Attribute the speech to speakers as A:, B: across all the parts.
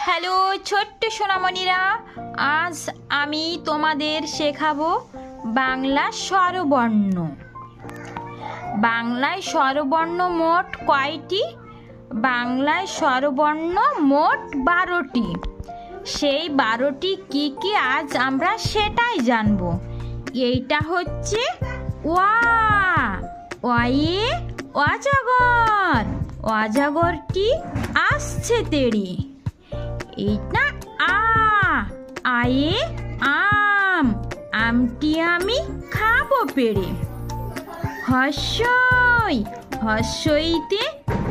A: Hello ছোট্ট সোনামণিরা, আজ আমি তোমাদের শেখাবো বাংলা স্বরবর্ণ। বাংলায় স্বরবর্ণ মোট কয়টি? বাংলায় স্বরবর্ণ মোট 12টি। সেই 12টি কি কি আজ আমরা সেটাই জানবো। এইটা হচ্ছে ওয়া, ওয়ে অজগর, অজগরটি আসছে তেড়ে। এইটা আ, আয়ে আম, আমটি আমি খাবো পেড়ে। হর্ষই, হর্ষইতে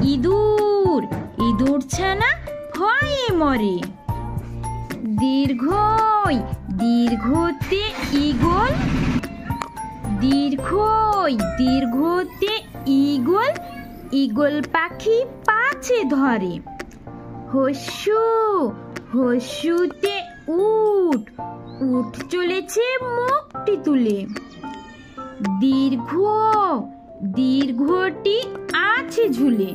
A: ইঁদুর, ইঁদুর ছানা ভয়ে মরে। দীর্ঘই, দীর্ঘতে ঈগল, দীর্ঘই দীর্ঘতে ঈগল, ঈগল পাখি পাছে ধরে। হস্যু, হস্যুতে উট, উট চলেছে মুখটি তুলে। দীর্ঘ, দীর্ঘটি আছে ঝুলে।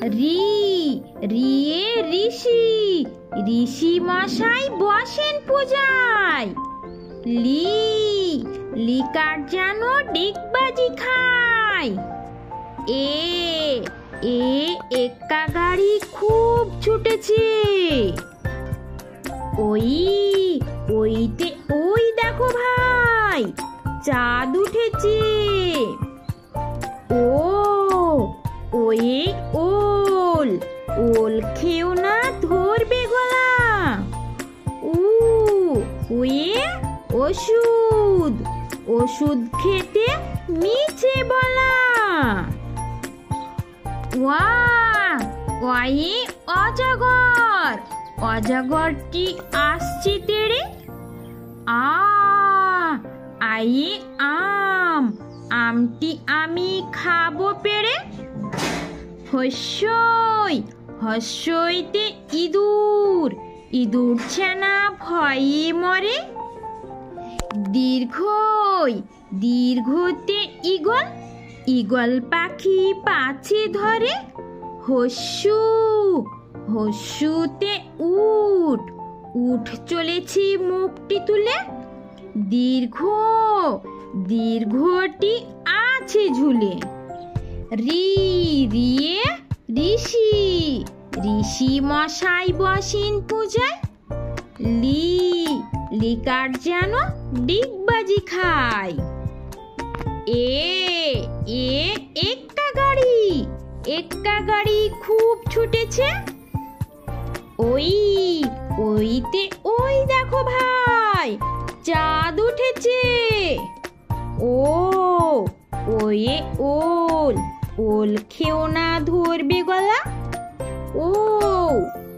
A: রি, রিয়ে ঋষি, ঋষি মশাই বসেন পূজায়। লি, লিকার যেন ডিগবাজি খায়। এ, এক্কা গাড়ি খুব ছুটেছে। ওই, ওইতে ওই দেখো ভাই চাঁদ উঠেছে। ও, ওয়ে ওল, ওল খেও না ধরবে গলা। উ, ওয়ে ওষুধ, ওষুধ খেতে মিছে বলা। ওয়া, ওয়ে অজগর, অজগরটি আসছে তেড়ে। আ, আয়ে আম, আমটি আমি খাবো পেড়ে। হস্যই, হস্যইতে ইঁদুর, ইঁদুর ছানা ভয়ে মরে। দীর্ঘই, দীর্ঘতে ঈগল, ঈগল পাখি পাছে ধরে। হস্যু, হস্যুতে উট, উট চলেছে মুখটি তুলে। দীর্ঘ, দীর্ঘটি আছে ঝুলে। রি, রিয়ে ঋষি, ঋষি মশাই বসেন পূজায়। লি, লিকার যেন ডিগবাজি খায়। এ, এক্কা গাড়ি, এক্কা গাড়ি খুব ছুটেছে। ওই, ওইতে ওই দেখো ভাই চাঁদ উঠেছে। ও, ওয়ে ওল, ওল খেও না ধরবে গলা। ও,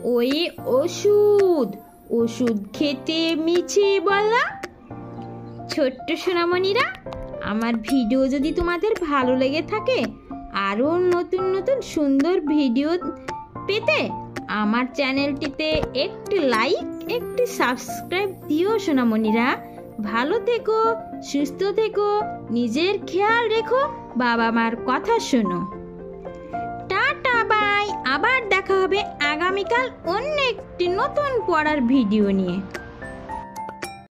A: ওয়ে ওষুধ, ওষুধ খেতে মিছে বলা। ছোট্ট সোনামণিরা, আমার ভিডিও যদি তোমাদের ভালো লেগে থাকে, আরও নতুন নতুন সুন্দর ভিডিও পেতে আমার চ্যানেলটিতে একটি লাইক, একটি সাবস্ক্রাইব দিও সোনামণিরা। ভালো থেকো, সুস্থ থেকো, নিজের খেয়াল রেখো, বাবা মার কথা শোনো। টাটা বাই, আবার দেখা হবে আগামীকাল অন্য একটি নতুন পড়ার ভিডিও নিয়ে।